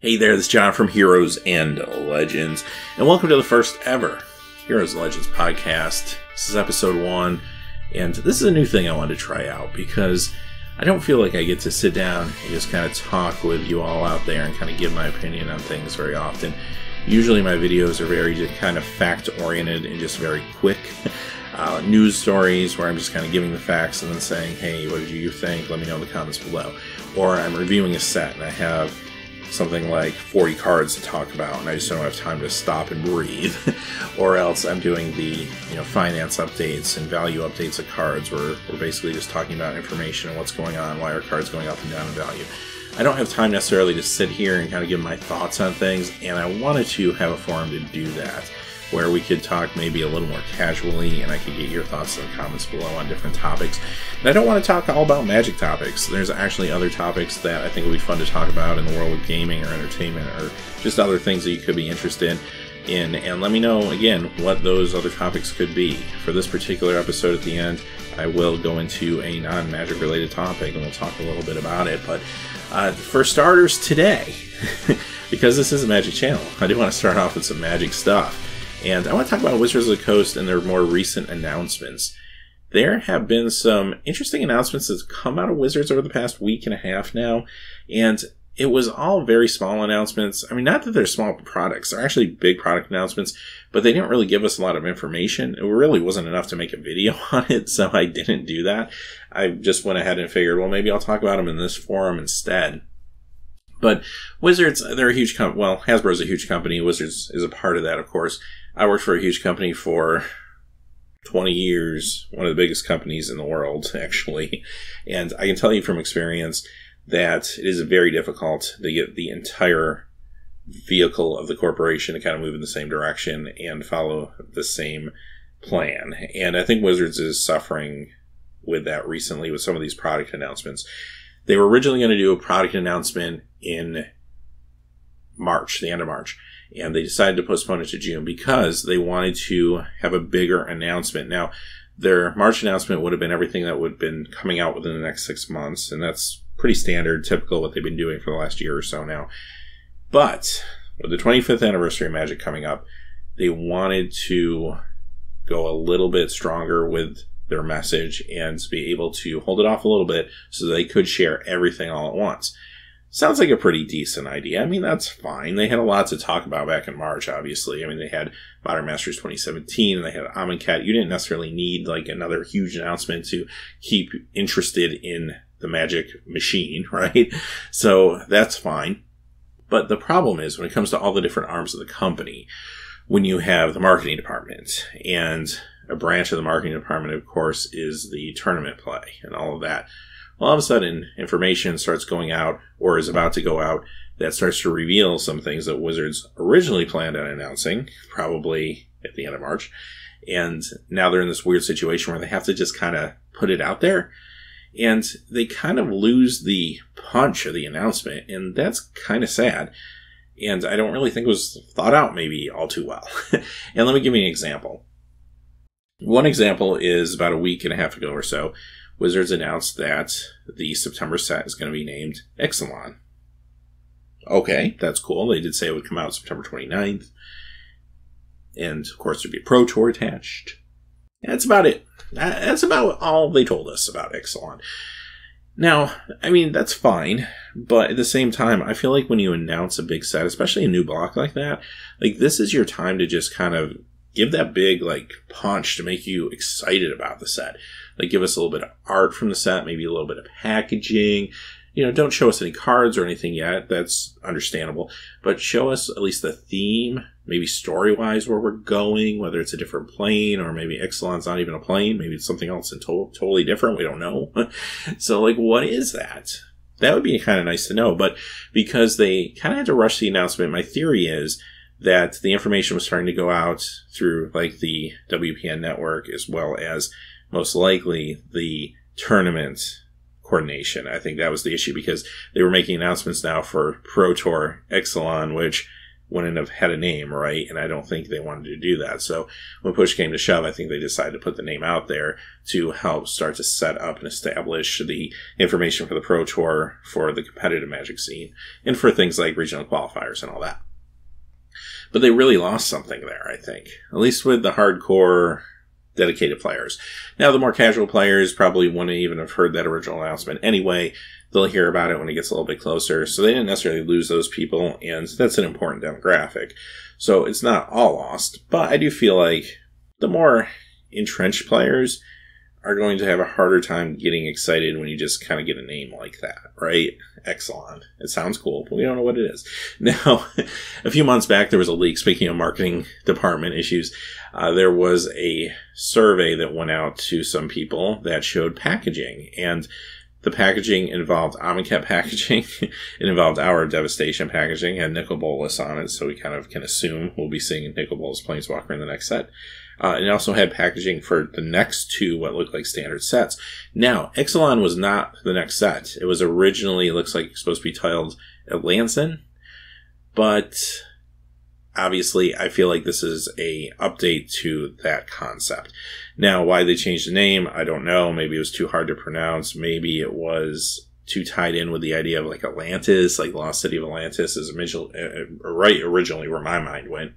Hey there, this is John from Heroes and Legends, and welcome to the first ever Heroes and Legends podcast. This is episode 1, and this is a new thing I wanted to try out because I don't feel like I get to sit down and just kind of talk with you all out there and kind of give my opinion on things very often. Usually my videos are very just kind of fact-oriented and just very quick news stories where I'm just kind of giving the facts and then saying, hey, what did you think? Let me know in the comments below. Or I'm reviewing a set and I have something like 40 cards to talk about and I just don't have time to stop and breathe. Or else I'm doing the finance updates and value updates of cards where we're basically just talking about information and what's going on, why are cards going up and down in value. I don't have time necessarily to sit here and kind of give my thoughts on things, and I wanted to have a forum to do that where we could talk maybe a little more casually and I could get your thoughts in the comments below on different topics. And I don't want to talk all about Magic topics. There's actually other topics that I think would be fun to talk about in the world of gaming or entertainment or just other things that you could be interested in. And let me know, again, what those other topics could be. For this particular episode at the end, I will go into a non-Magic related topic and we'll talk a little bit about it. But for starters today, because this is a Magic channel, I do want to start off with some Magic stuff. And I want to talk about Wizards of the Coast and their more recent announcements. There have been some interesting announcements that have come out of Wizards over the past week and a half now, and it was all very small announcements. I mean, not that they're small products. They're actually big product announcements, but they didn't really give us a lot of information. It really wasn't enough to make a video on it, so I didn't do that. I just went ahead and figured, well, maybe I'll talk about them in this forum instead. But Wizards, they're a huge company. Well, Hasbro's a huge company. Wizards is a part of that, of course. I worked for a huge company for 20 years, one of the biggest companies in the world, actually. And I can tell you from experience that it is very difficult to get the entire vehicle of the corporation to kind of move in the same direction and follow the same plan. And I think Wizards is suffering with that recently with some of these product announcements. They were originally going to do a product announcement in March, the end of March, and they decided to postpone it to June because they wanted to have a bigger announcement. Now, their March announcement would have been everything that would have been coming out within the next 6 months, and that's pretty standard, typical what they've been doing for the last year or so now. But with the 25th anniversary of Magic coming up, they wanted to go a little bit stronger with their message and to be able to hold it off a little bit so they could share everything all at once. Sounds like a pretty decent idea. I mean, that's fine. They had a lot to talk about back in March, obviously. I mean, they had Modern Masters 2017, and they had Amonkhet. You didn't necessarily need like another huge announcement to keep interested in the Magic machine, right? So that's fine. But the problem is when it comes to all the different arms of the company, when you have the marketing department, and a branch of the marketing department, of course, is the tournament play and all of that. Well, all of a sudden, information starts going out or is about to go out that starts to reveal some things that Wizards originally planned on announcing, probably at the end of March. And now they're in this weird situation where they have to just kind of put it out there. And they kind of lose the punch of the announcement. And that's kind of sad. And I don't really think it was thought out maybe all too well. And let me give you an example. One example is about a week and a half ago or so, Wizards announced that the September set is going to be named Ixalan. Okay, that's cool. They did say it would come out September 29th. And, of course, there'd be a Pro Tour attached. And that's about it. That's about all they told us about Ixalan. Now, I mean, that's fine. But at the same time, I feel like when you announce a big set, especially a new block like that, like this is your time to just kind of give that big, like, punch to make you excited about the set. Like, give us a little bit of art from the set, maybe a little bit of packaging. Don't show us any cards or anything yet. That's understandable. But show us at least the theme, maybe story-wise where we're going, whether it's a different plane or maybe Ixalan's not even a plane. Maybe it's something else and totally different. We don't know. So, like, what is that? That would be kind of nice to know. But because they kind of had to rush the announcement, my theory is that the information was starting to go out through, like, the WPN network as well as most likely the tournament coordination. I think that was the issue because they were making announcements now for Pro Tour Ixalan, which wouldn't have had a name, right? And I don't think they wanted to do that. So when push came to shove, I think they decided to put the name out there to help start to set up and establish the information for the Pro Tour, for the competitive Magic scene, and for things like regional qualifiers and all that. But they really lost something there, I think. At least with the hardcore dedicated players. Now, the more casual players probably wouldn't even have heard that original announcement anyway. They'll hear about it when it gets a little bit closer. So they didn't necessarily lose those people, and that's an important demographic. So it's not all lost, but I do feel like the more entrenched players are going to have a harder time getting excited when you just kind of get a name like that, right? Ixalan. It sounds cool, but we don't know what it is. Now, a few months back, there was a leak, speaking of marketing department issues, there was a survey that went out to some people that showed packaging, and the packaging involved Amonkhet packaging. It involved our Devastation packaging. It had Nicol Bolas on it, so we kind of can assume we'll be seeing Nicol Bolas Planeswalker in the next set. And it also had packaging for the next two, what looked like standard sets. Now, Ixalan was not the next set. It was originally, it looks like, supposed to be titled Atlanson, but obviously, I feel like this is a update to that concept. Now, why they changed the name, I don't know. Maybe it was too hard to pronounce. Maybe it was too tied in with the idea of like Atlantis, like Lost City of Atlantis is originally where my mind went.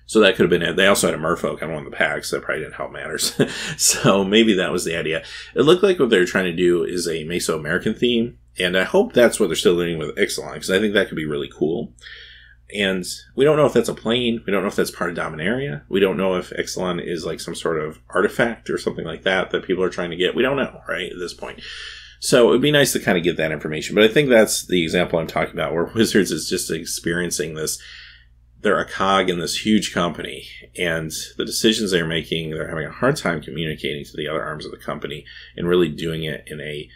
So that could have been it. They also had a merfolk on one of the packs. That probably didn't help matters. So maybe that was the idea. It looked like what they're trying to do is a Mesoamerican theme. And I hope that's what they're still doing with Ixalan, because I think that could be really cool. And we don't know if that's a plane. We don't know if that's part of Dominaria. We don't know if Ixalan is like some sort of artifact or something like that people are trying to get. We don't know, right, at this point. So it would be nice to kind of get that information. But I think that's the example I'm talking about, where Wizards is just experiencing this. They're a cog in this huge company, and the decisions they're making, they're having a hard time communicating to the other arms of the company and really doing it in a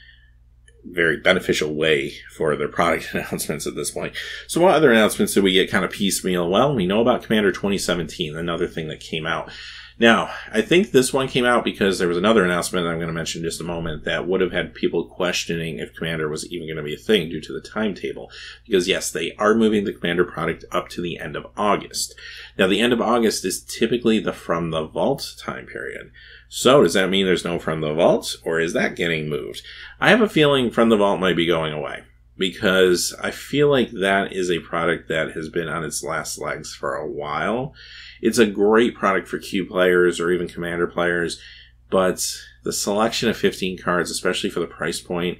very beneficial way for their product announcements at this point. So what other announcements did we get kind of piecemeal? Well, we know about Commander 2017, another thing that came out. Now, I think this one came out because there was another announcement that I'm going to mention in just a moment that would have had people questioning if Commander was even going to be a thing due to the timetable. Because yes, they are moving the Commander product up to the end of August. Now, the end of August is typically the From the Vault time period. So does that mean there's no From the Vault, or is that getting moved? I have a feeling From the Vault might be going away, because I feel like that is a product that has been on its last legs for a while. It's a great product for Q players or even Commander players, but the selection of 15 cards, especially for the price point,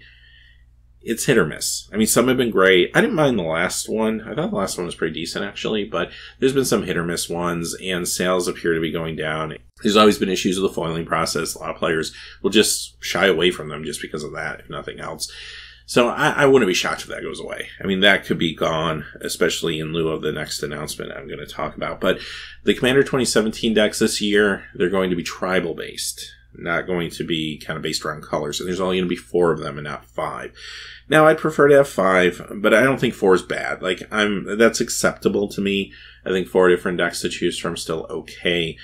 it's hit or miss. I mean, some have been great. I didn't mind the last one. I thought the last one was pretty decent, actually, but there's been some hit or miss ones, and sales appear to be going down. There's always been issues with the foiling process. A lot of players will just shy away from them just because of that, if nothing else. So I wouldn't be shocked if that goes away. I mean, that could be gone, especially in lieu of the next announcement I'm going to talk about. But the Commander 2017 decks this year, they're going to be tribal-based, not going to be kind of based around colors. And there's only going to be 4 of them and not 5. Now, I'd prefer to have 5, but I don't think 4 is bad. Like, that's acceptable to me. I think 4 different decks to choose from is still okay.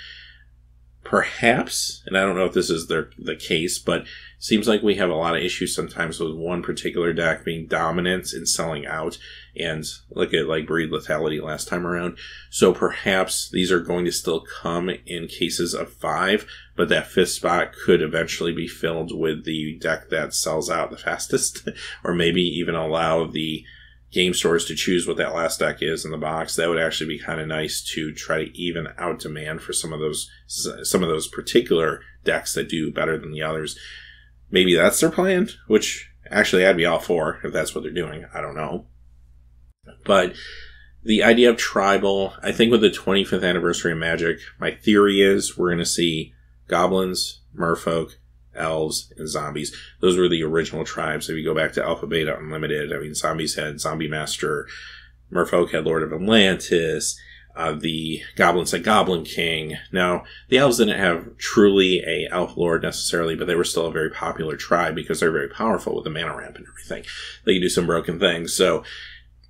Perhaps, and I don't know if this is the case, but it seems like we have a lot of issues sometimes with one particular deck being dominant and selling out, and look at like Breed Lethality last time around. So perhaps these are going to still come in cases of 5, but that 5th spot could eventually be filled with the deck that sells out the fastest, or maybe even allow the game stores to choose what that last deck is in the box. That would actually be kind of nice to try to even out demand for some of those particular decks that do better than the others. Maybe that's their plan, which actually I'd be all for if that's what they're doing. I don't know. But the idea of tribal, I think with the 25th anniversary of Magic, my theory is we're going to see goblins, merfolk, elves, and zombies. Those were the original tribes. If you go back to Alpha Beta Unlimited, I mean, zombies had Zombie Master, merfolk had Lord of Atlantis, the goblins had Goblin King. Now, the elves didn't have truly a elf lord necessarily, but they were still a very popular tribe because they're very powerful with the mana ramp and everything. They can do some broken things, so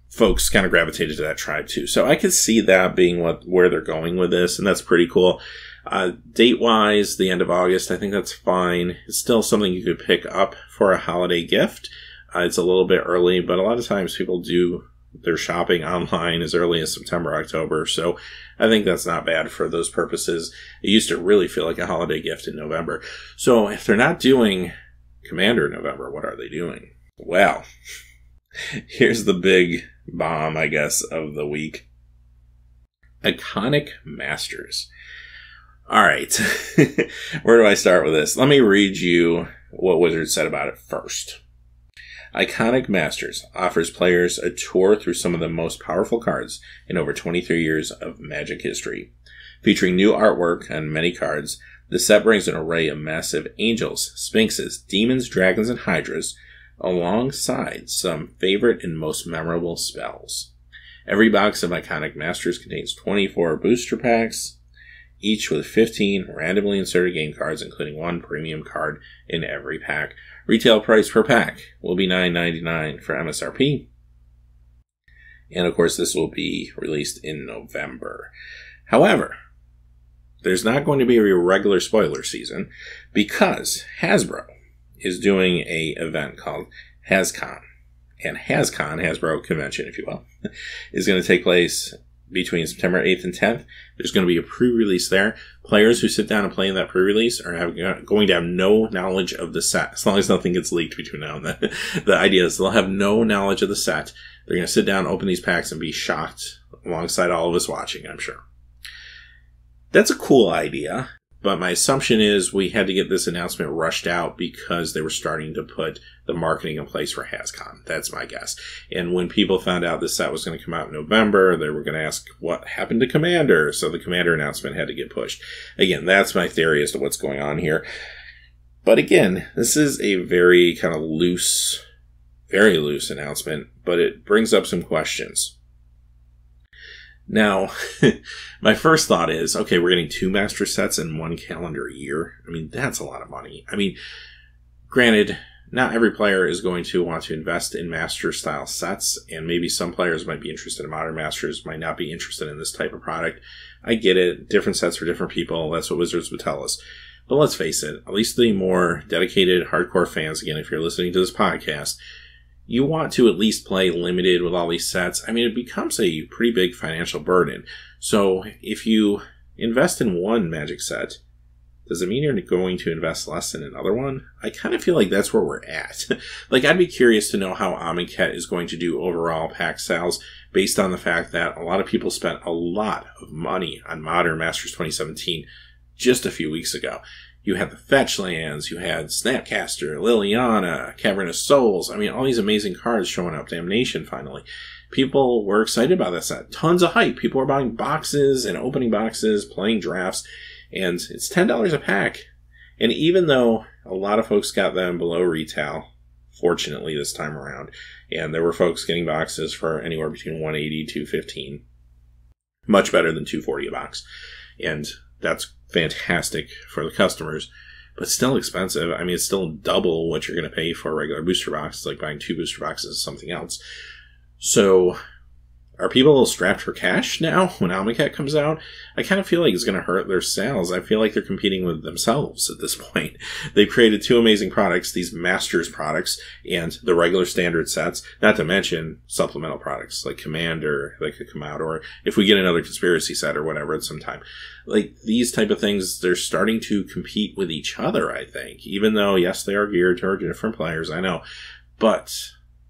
folks kind of gravitated to that tribe too. So I could see that being where they're going with this, and that's pretty cool. Date-wise, the end of August, I think that's fine. It's still something you could pick up for a holiday gift. It's a little bit early, but a lot of times people do they're shopping online as early as September, October. So I think that's not bad for those purposes. It used to really feel like a holiday gift in November. So if they're not doing Commander in November, what are they doing? Well, here's the big bomb, I guess, of the week. Iconic Masters. All right. Where do I start with this? Let me read you what Wizards said about it first. Iconic Masters offers players a tour through some of the most powerful cards in over 23 years of Magic history. Featuring new artwork on many cards, the set brings an array of massive angels, sphinxes, demons, dragons, and hydras, alongside some favorite and most memorable spells. Every box of Iconic Masters contains 24 booster packs, each with 15 randomly inserted game cards, including one premium card in every pack. Retail price per pack will be $9.99 for MSRP. And of course, this will be released in November. However, there's not going to be a regular spoiler season because Hasbro is doing an event called HasCon. And HasCon, Hasbro Convention, if you will, is going to take place between September 8th and 10th. There's going to be a pre-release there. Players who sit down and play in that pre-release are going to have no knowledge of the set, as long as nothing gets leaked between now and then. The idea is they'll have no knowledge of the set. They're going to sit down, open these packs, and be shocked alongside all of us watching, I'm sure. That's a cool idea, but my assumption is we had to get this announcement rushed out because they were starting to put the marketing in place for HasCon. That's my guess. And when people found out this set was going to come out in November, they were going to ask what happened to Commander. So the Commander announcement had to get pushed. Again, that's my theory as to what's going on here. But again, this is a very kind of loose, very loose announcement, but it brings up some questions. Now, my first thought is, okay, we're getting 2 master sets in 1 calendar year. I mean, that's a lot of money. I mean, granted, not every player is going to want to invest in master-style sets, and maybe some players might be interested in Modern Masters, might not be interested in this type of product. I get it. Different sets for different people. That's what Wizards would tell us. But let's face it, at least the more dedicated, hardcore fans, again, if you're listening to this podcast, you want to at least play limited with all these sets. I mean, it becomes a pretty big financial burden. So if you invest in one Magic set, does it mean you're going to invest less in another one? I kind of feel like that's where we're at. Like, I'd be curious to know how Amonkhet is going to do overall pack sales based on the fact that a lot of people spent a lot of money on Modern Masters 2017 just a few weeks ago. You had the Fetch Lands, you had Snapcaster, Liliana, Cavern of Souls. I mean, all these amazing cards showing up. Damnation, finally. People were excited about that set. Tons of hype. People were buying boxes and opening boxes, playing drafts, and it's $10 a pack. And even though a lot of folks got them below retail, fortunately this time around, and there were folks getting boxes for anywhere between $180 to $215, much better than $240 a box. And that's fantastic for the customers, but still expensive. I mean, it's still double what you're going to pay for a regular booster box. It's like buying 2 booster boxes of something else. So, are people a little strapped for cash now when Amonkhet comes out? I kind of feel like it's going to hurt their sales. I feel like they're competing with themselves at this point. They've created 2 amazing products, these Masters products, and the regular standard sets, not to mention supplemental products like Commander that could come out, or if we get another Conspiracy set or whatever at some time. Like, these type of things, they're starting to compete with each other, I think. Even though, yes, they are geared toward different players, I know. But,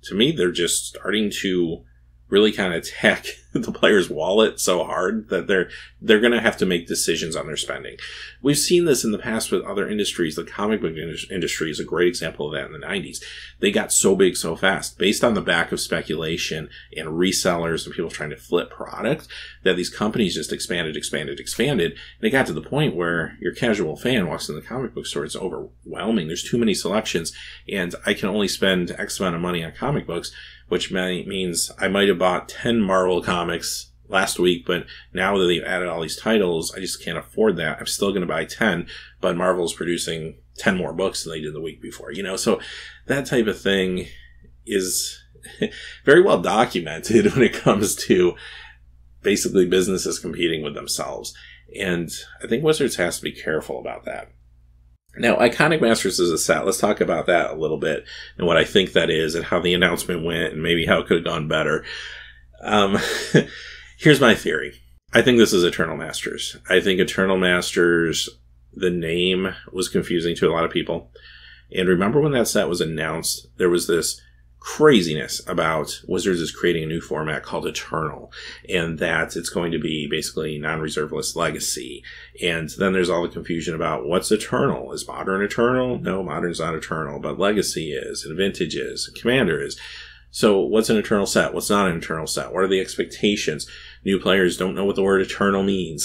to me, they're just starting to really kind of attack the player's wallet so hard that they're going to have to make decisions on their spending. We've seen this in the past with other industries. The comic book industry is a great example of that in the 90s. They got so big so fast based on the back of speculation and resellers and people trying to flip product that these companies just expanded. And it got to the point where your casual fan walks in the comic book store. It's overwhelming. There's too many selections, and I can only spend X amount of money on comic books, which means I might have bought 10 Marvel comics last week, but now that they've added all these titles, I just can't afford that. I'm still going to buy 10, but Marvel's producing 10 more books than they did the week before, So that type of thing is very well documented when it comes to basically businesses competing with themselves. And I think Wizards has to be careful about that. Now, Iconic Masters is a set. Let's talk about that a little bit and what I think that is and how the announcement went and maybe how it could have gone better. Here's my theory. I think this is Eternal Masters. I think Eternal Masters, the name was confusing to a lot of people. And remember when that set was announced, there was this craziness about Wizards is creating a new format called Eternal, and that it's going to be basically non-reserve list Legacy. And then there's all the confusion about what's Eternal. Is Modern Eternal? No, Modern's not Eternal, but Legacy is, and Vintage is, and Commander is. So what's an Eternal set? What's not an Eternal set? What are the expectations? New players don't know what the word Eternal means.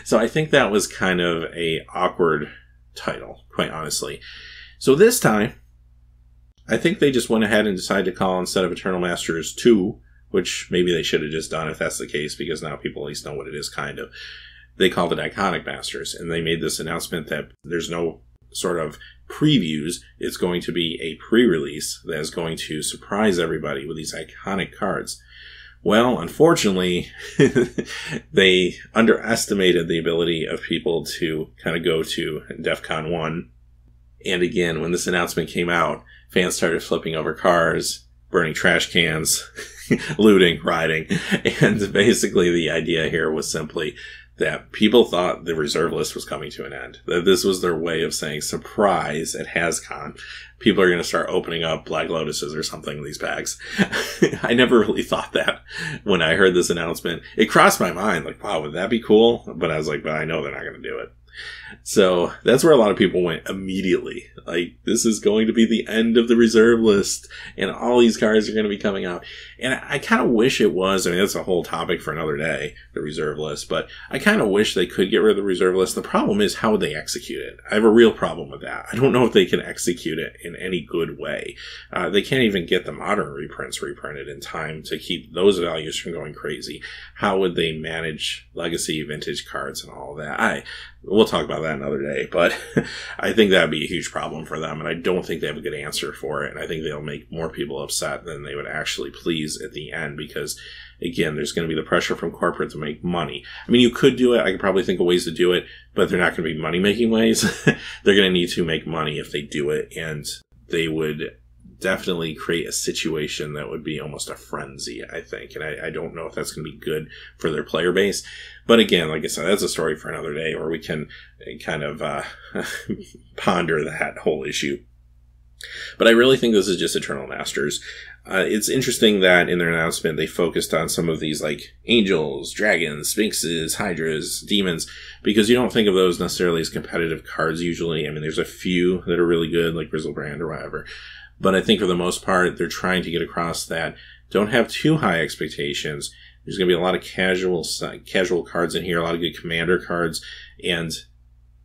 So I think that was kind of a awkward title, quite honestly. So this time, I think they just went ahead and decided to call, instead of Eternal Masters 2, which maybe they should have just done if that's the case, because now people at least know what it is, kind of. They called it Iconic Masters, and they made this announcement that there's no sort of previews. It's going to be a pre-release that is going to surprise everybody with these iconic cards. Well, unfortunately, they underestimated the ability of people to kind of go to DEF CON 1. And again, when this announcement came out, fans started flipping over cars, burning trash cans, looting, rioting. And basically the idea here was simply that people thought the reserve list was coming to an end. That this was their way of saying, surprise, at HasCon, people are going to start opening up Black Lotuses or something in these bags. I never really thought that when I heard this announcement. It crossed my mind, like, wow, would that be cool? But I was like, but I know they're not going to do it. So that's where a lot of people went immediately. Like, this is going to be the end of the reserve list, and all these cards are going to be coming out. And I kind of wish it was. I mean, that's a whole topic for another day, the reserve list. But I kind of wish they could get rid of the reserve list. The problem is, how would they execute it? I have a real problem with that. I don't know if they can execute it in any good way. They can't even get the modern reprints reprinted in time to keep those values from going crazy. How would they manage legacy, vintage cards, and all of that? We'll talk about that another day, but I think that would be a huge problem for them, and I don't think they have a good answer for it, and I think they'll make more people upset than they would actually please at the end, because, again, there's going to be the pressure from corporate to make money. I mean, you could do it. I could probably think of ways to do it, but they're not going to be money-making ways. They're going to need to make money if they do it, and they would definitely create a situation that would be almost a frenzy, I think. And I don't know if that's going to be good for their player base. But again, like I said, that's a story for another day where we can kind of ponder that whole issue. But I really think this is just Eternal Masters. It's interesting that in their announcement, they focused on some of these like angels, dragons, sphinxes, hydras, demons, because you don't think of those necessarily as competitive cards usually. I mean, there's a few that are really good, like Grizzlebrand or whatever. But I think for the most part, they're trying to get across that don't have too high expectations. There's going to be a lot of casual cards in here, a lot of good commander cards, and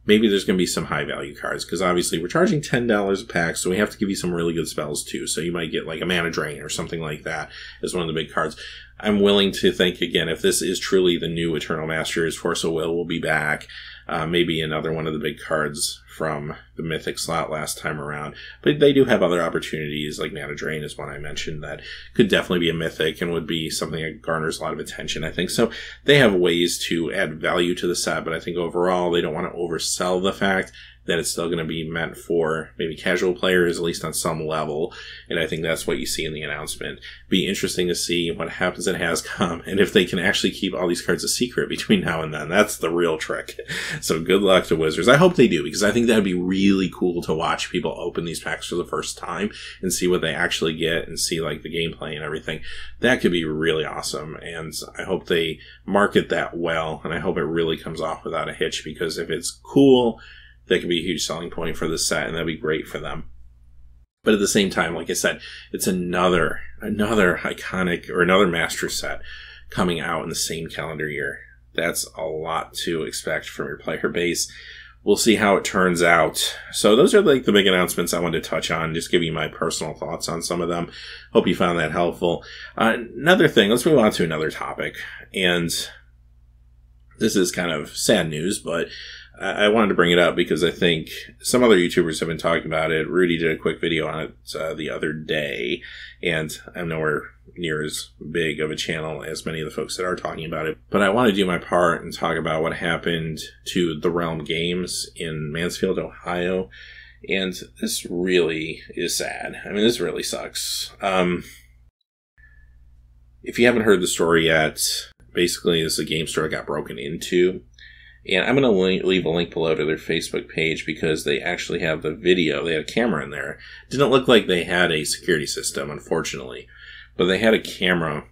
maybe there's going to be some high value cards, because obviously we're charging $10 a pack, so we have to give you some really good spells too. So you might get like a Mana Drain or something like that as one of the big cards. I'm willing to think, again, if this is truly the new Eternal Masters, Force of Will be back. Maybe another one of the big cards from the Mythic slot last time around. But they do have other opportunities, like Mana Drain is one I mentioned, that could definitely be a Mythic and would be something that garners a lot of attention, I think. So they have ways to add value to the set, but I think overall they don't want to oversell the fact that it's still going to be meant for maybe casual players, at least on some level. And I think that's what you see in the announcement. Be interesting to see what happens at HasCon, and if they can actually keep all these cards a secret between now and then. That's the real trick. So good luck to Wizards. I hope they do, because I think that would be really cool to watch people open these packs for the first time and see what they actually get and see like the gameplay and everything. That could be really awesome, and I hope they market that well, and I hope it really comes off without a hitch, because if it's cool, that could be a huge selling point for this set, and that'd be great for them. But at the same time, like I said, it's another iconic, or another master set coming out in the same calendar year. That's a lot to expect from your player base. We'll see how it turns out. So those are like the big announcements I wanted to touch on, just give you my personal thoughts on some of them. Hope you found that helpful. Another thing, let's move on to another topic. And this is kind of sad news, but I wanted to bring it up because I think some other YouTubers have been talking about it. Rudy did a quick video on it the other day, and I'm nowhere near as big of a channel as many of the folks that are talking about it. But I want to do my part and talk about what happened to the Realm Games in Mansfield, Ohio. And this really is sad. I mean, this really sucks. if you haven't heard the story yet, basically this is a game store that got broken into. And I'm going to leave a link below to their Facebook page because they actually have the video. They had a camera in there. It didn't look like they had a security system, unfortunately. But they had a camera.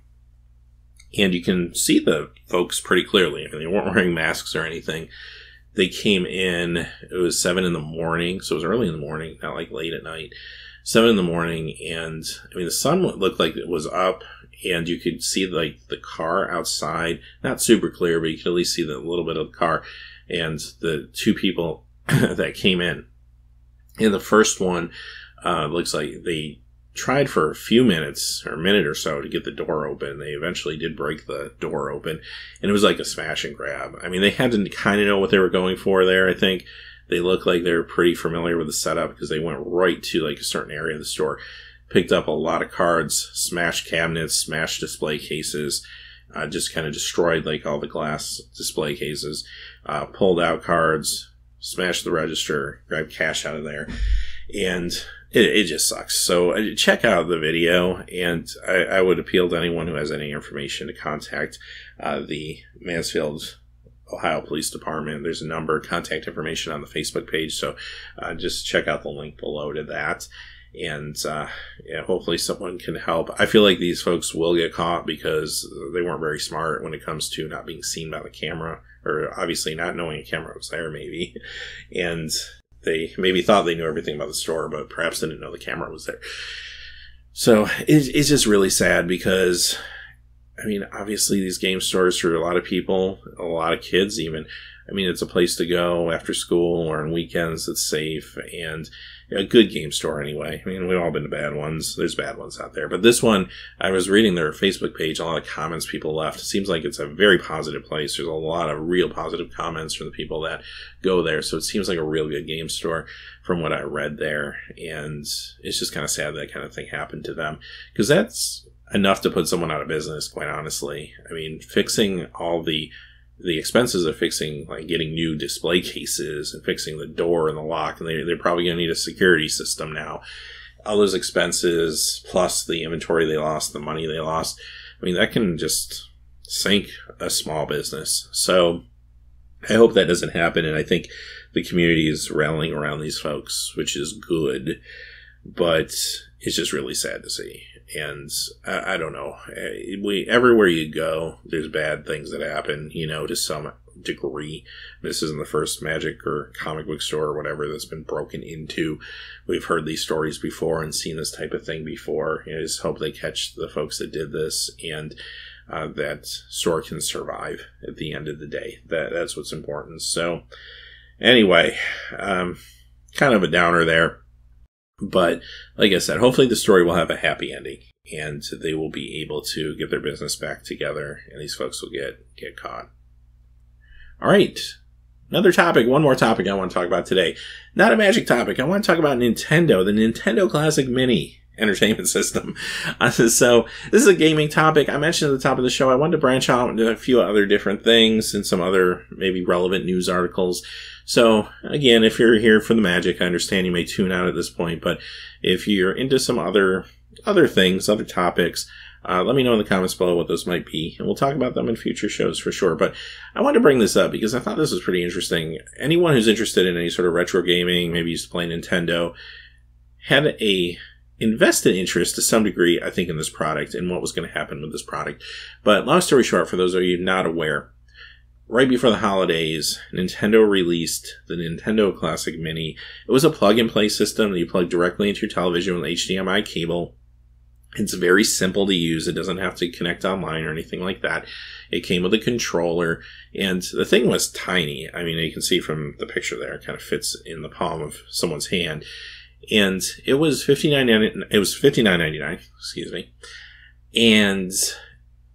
And you can see the folks pretty clearly. I mean, they weren't wearing masks or anything. They came in, it was 7 in the morning. So it was early in the morning, not like late at night. 7 in the morning. And I mean, the sun looked like it was up. And you could see like the car outside, not super clear, but you could at least see the little bit of the car and the two people that came in. And the first one looks like they tried for a few minutes or a minute or so to get the door open. They eventually did break the door open, and it was like a smash and grab. I mean, they had to kind of know what they were going for there. I think they looked like they were pretty familiar with the setup because they went right to like a certain area of the store. Picked up a lot of cards, smashed cabinets, smashed display cases, just kind of destroyed like all the glass display cases, pulled out cards, smashed the register, grabbed cash out of there, and it just sucks. So check out the video, and I would appeal to anyone who has any information to contact the Mansfield, Ohio Police Department. There's a number, contact information on the Facebook page, so just check out the link below to that. And yeah, hopefully someone can help. I feel like these folks will get caught because they weren't very smart when it comes to not being seen by the camera, or obviously not knowing a camera was there maybe. And they maybe thought they knew everything about the store, but perhaps they didn't know the camera was there. So it's just really sad because, I mean, obviously these game stores for a lot of people, a lot of kids even, I mean, it's a place to go after school or on weekends. It's safe and a good game store anyway. I mean, we've all been to bad ones. There's bad ones out there. But this one, I was reading their Facebook page, a lot of comments people left. It seems like it's a very positive place. There's a lot of real positive comments from the people that go there. So it seems like a real good game store from what I read there. And it's just kind of sad that kind of thing happened to them, because that's enough to put someone out of business, quite honestly. I mean, fixing all the expenses of fixing, like getting new display cases and fixing the door and the lock, and they're probably going to need a security system now. All those expenses, plus the inventory they lost, the money they lost, I mean, that can just sink a small business. So I hope that doesn't happen, and I think the community is rallying around these folks, which is good, but it's just really sad to see. And I don't know. Everywhere you go, there's bad things that happen, you know, to some degree. This isn't the first Magic or comic book store or whatever that's been broken into. We've heard these stories before and seen this type of thing before. I just hope they catch the folks that did this, and that store can survive at the end of the day. That's what's important. So anyway, kind of a downer there. But like I said, hopefully the story will have a happy ending and they will be able to get their business back together and these folks will get caught. All right. Another topic, one more topic I want to talk about today. Not a Magic topic. I want to talk about Nintendo, the Nintendo Classic Mini entertainment system. So this is a gaming topic. I mentioned at the top of the show, I wanted to branch out into a few other different things and some other maybe relevant news articles. So again, if you're here for the Magic, I understand you may tune out at this point, but if you're into some other things, other topics, let me know in the comments below what those might be, and we'll talk about them in future shows for sure. But I wanted to bring this up because I thought this was pretty interesting. Anyone who's interested in any sort of retro gaming, maybe used to play Nintendo, had a invested interest to some degree, I think, in this product and what was going to happen with this product. But long story short, for those of you not aware, right before the holidays, Nintendo released the Nintendo Classic Mini. It was a plug-and-play system that you plug directly into your television with an HDMI cable. It's very simple to use. It doesn't have to connect online or anything like that. It came with a controller, and the thing was tiny. I mean, you can see from the picture there, it kind of fits in the palm of someone's hand. And it was $59.99, excuse me. And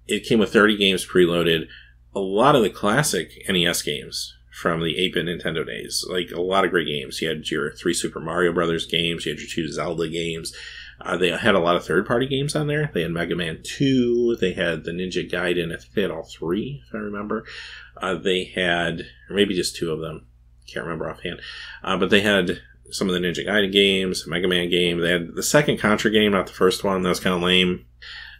it came with 30 games preloaded. A lot of the classic NES games from the 8-bit Nintendo days. Like, a lot of great games. You had your 3 Super Mario Brothers games. You had your 2 Zelda games. They had a lot of third-party games on there. They had Mega Man 2. They had the Ninja Gaiden. I think they had all 3, if I remember. They had, or maybe just 2 of them. Can't remember offhand. But they had some of the Ninja Gaiden games, Mega Man game. They had the second Contra game, not the first one. That was kind of lame.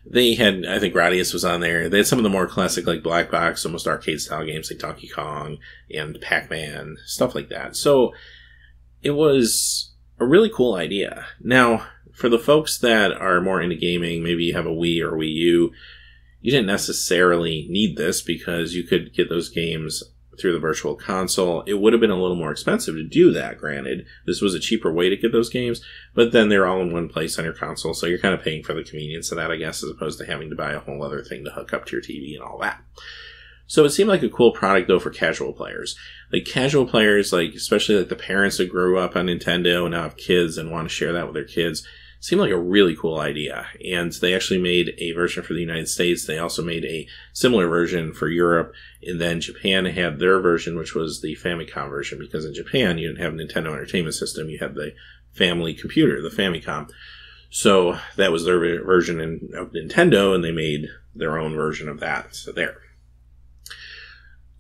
they had, I think Gradius was on there. They had some of the more classic, like black box, almost arcade style games like Donkey Kong and Pac-Man, stuff like that. So it was a really cool idea. Now, for the folks that are more into gaming, maybe you have a Wii or Wii U, you didn't necessarily need this because you could get those games through the virtual console. It would have been a little more expensive to do that, granted. This was a cheaper way to get those games, but then they're all in one place on your console, so you're kind of paying for the convenience of that, I guess, as opposed to having to buy a whole other thing to hook up to your TV and all that. So it seemed like a cool product, though, for casual players. Like, casual players, like, especially like the parents that grew up on Nintendo and now have kids and want to share that with their kids, seemed like a really cool idea. And they actually made a version for the United States. They also made a similar version for Europe. And then Japan had their version, which was the Famicom version, because in Japan you didn't have a Nintendo Entertainment System. You had the family computer, the Famicom. So that was their version of Nintendo, and they made their own version of that. So there.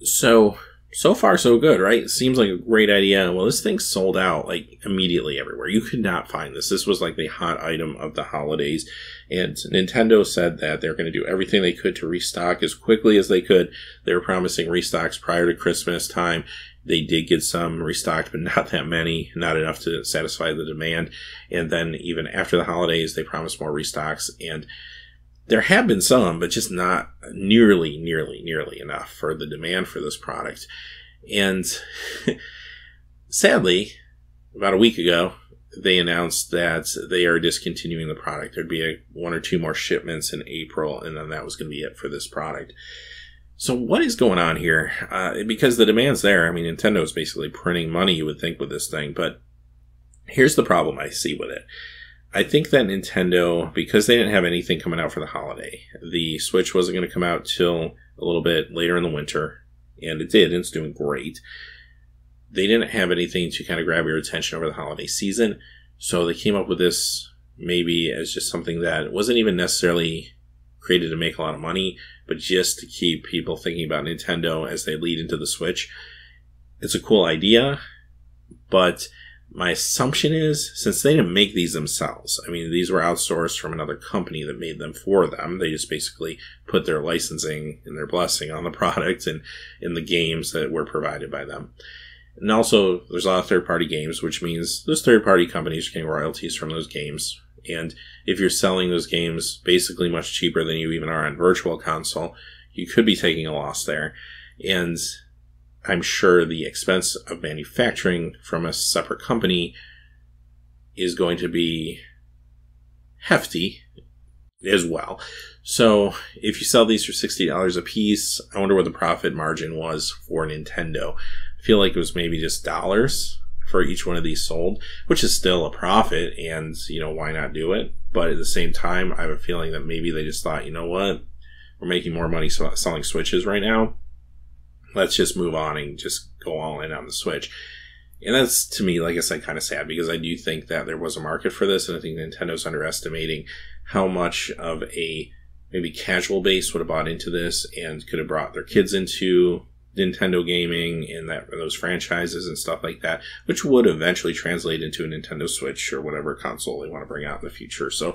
So far, so good, right? It seems like a great idea. Well, this thing sold out, like, immediately everywhere. You could not find this. This was, like, the hot item of the holidays. And Nintendo said that they're going to do everything they could to restock as quickly as they could. They were promising restocks prior to Christmas time. They did get some restocked, but not that many. Not enough to satisfy the demand. And then even after the holidays, they promised more restocks. And there have been some, but just not nearly enough for the demand for this product. And sadly, about a week ago, they announced that they are discontinuing the product. There'd be one or two more shipments in April, and then that was going to be it for this product. So what is going on here? Because the demand's there. I mean, Nintendo is basically printing money, you would think, with this thing. But here's the problem I see with it. I think that Nintendo, because they didn't have anything coming out for the holiday, the Switch wasn't going to come out till a little bit later in the winter, and it did, and it's doing great. They didn't have anything to kind of grab your attention over the holiday season, so they came up with this maybe as just something that wasn't even necessarily created to make a lot of money, but just to keep people thinking about Nintendo as they lead into the Switch. It's a cool idea, but my assumption is, since they didn't make these themselves, I mean, these were outsourced from another company that made them for them. They just basically put their licensing and their blessing on the product and in the games that were provided by them. And also, there's a lot of third-party games, which means those third-party companies are getting royalties from those games. And if you're selling those games basically much cheaper than you even are on Virtual Console, you could be taking a loss there. And I'm sure the expense of manufacturing from a separate company is going to be hefty as well. So if you sell these for $60 a piece, I wonder what the profit margin was for Nintendo. I feel like it was maybe just dollars for each one of these sold, which is still a profit, and, you know, why not do it? But at the same time, I have a feeling that maybe they just thought, you know what, we're making more money selling Switches right now. Let's just move on and just go all in on the Switch. And that's, to me, like I said, kind of sad, because I do think that there was a market for this, and I think Nintendo's underestimating how much of a maybe casual base would have bought into this and could have brought their kids into Nintendo gaming and those franchises and stuff like that, which would eventually translate into a Nintendo Switch or whatever console they want to bring out in the future. So,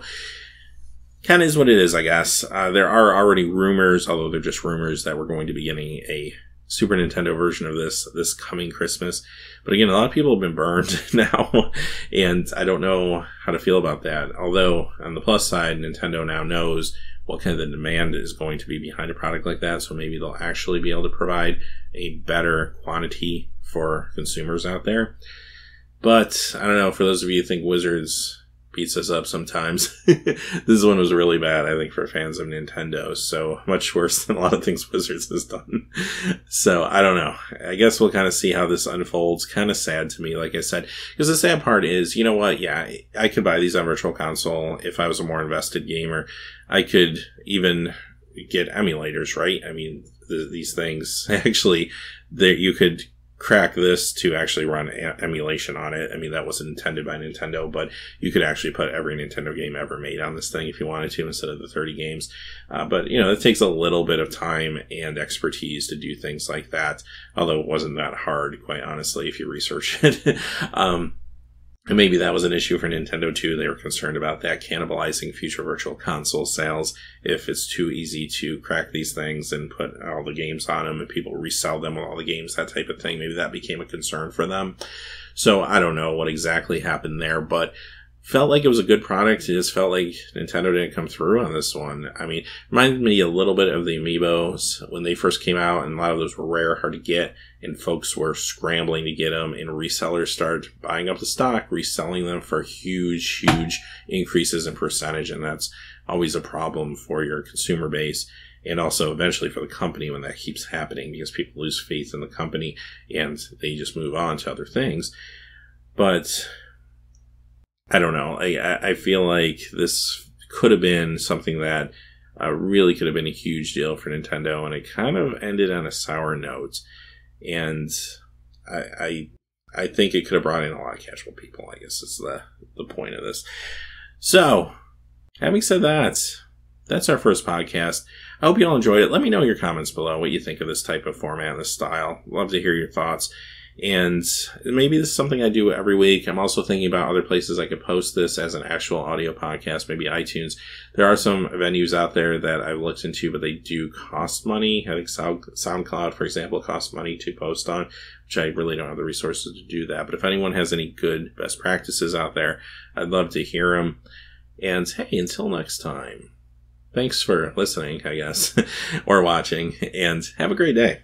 kind of is what it is, I guess. There are already rumors, although they're just rumors, that we're going to be getting a Super Nintendo version of this coming Christmas. But again, a lot of people have been burned now, and I don't know how to feel about that. Although, on the plus side, Nintendo now knows what kind of the demand is going to be behind a product like that, so maybe they'll actually be able to provide a better quantity for consumers out there. But, I don't know, for those of you who think Wizards beats us up sometimes, this one was really bad, I think, for fans of Nintendo. So much worse than a lot of things Wizards has done. So I don't know. I guess we'll kind of see how this unfolds. Kind of sad to me, like I said, because the sad part is, you know what? Yeah, I could buy these on Virtual Console if I was a more invested gamer. I could even get emulators, right? I mean, these things actually, you could crack this to actually run emulation on it. I mean, that wasn't intended by Nintendo, but you could actually put every Nintendo game ever made on this thing if you wanted to, instead of the 30 games. But, you know, it takes a little bit of time and expertise to do things like that, although it wasn't that hard, quite honestly, if you research it. And maybe that was an issue for Nintendo too. They were concerned about that cannibalizing future virtual console sales if it's too easy to crack these things and put all the games on them and people resell them with all the games, that type of thing. Maybe that became a concern for them. So I don't know what exactly happened there, but felt like it was a good product. It just felt like Nintendo didn't come through on this one. I mean, reminded me a little bit of the Amiibos when they first came out, and a lot of those were rare, hard to get, and folks were scrambling to get them, and resellers started buying up the stock, reselling them for huge increases in percentage, and that's always a problem for your consumer base, and also eventually for the company when that keeps happening, because people lose faith in the company, and they just move on to other things. But I don't know. I feel like this could have been something that really could have been a huge deal for Nintendo, and it kind of ended on a sour note. And I think it could have brought in a lot of casual people, I guess is the point of this. So, having said that, that's our first podcast. I hope you all enjoyed it. Let me know in your comments below what you think of this type of format and this style. Love to hear your thoughts. And maybe this is something I do every week. I'm also thinking about other places I could post this as an actual audio podcast, maybe iTunes. There are some venues out there that I've looked into, but they do cost money. I think SoundCloud, for example, costs money to post on, which I really don't have the resources to do that. But if anyone has any good best practices out there, I'd love to hear them. And hey, until next time, thanks for listening, I guess, or watching, and have a great day.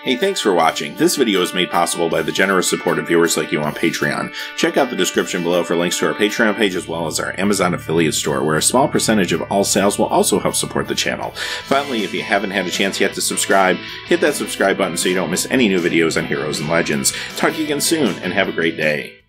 Hey, thanks for watching. This video is made possible by the generous support of viewers like you on Patreon. Check out the description below for links to our Patreon page as well as our Amazon affiliate store, where a small percentage of all sales will also help support the channel. Finally, if you haven't had a chance yet to subscribe, hit that subscribe button so you don't miss any new videos on Heroes and Legends. Talk to you again soon, and have a great day.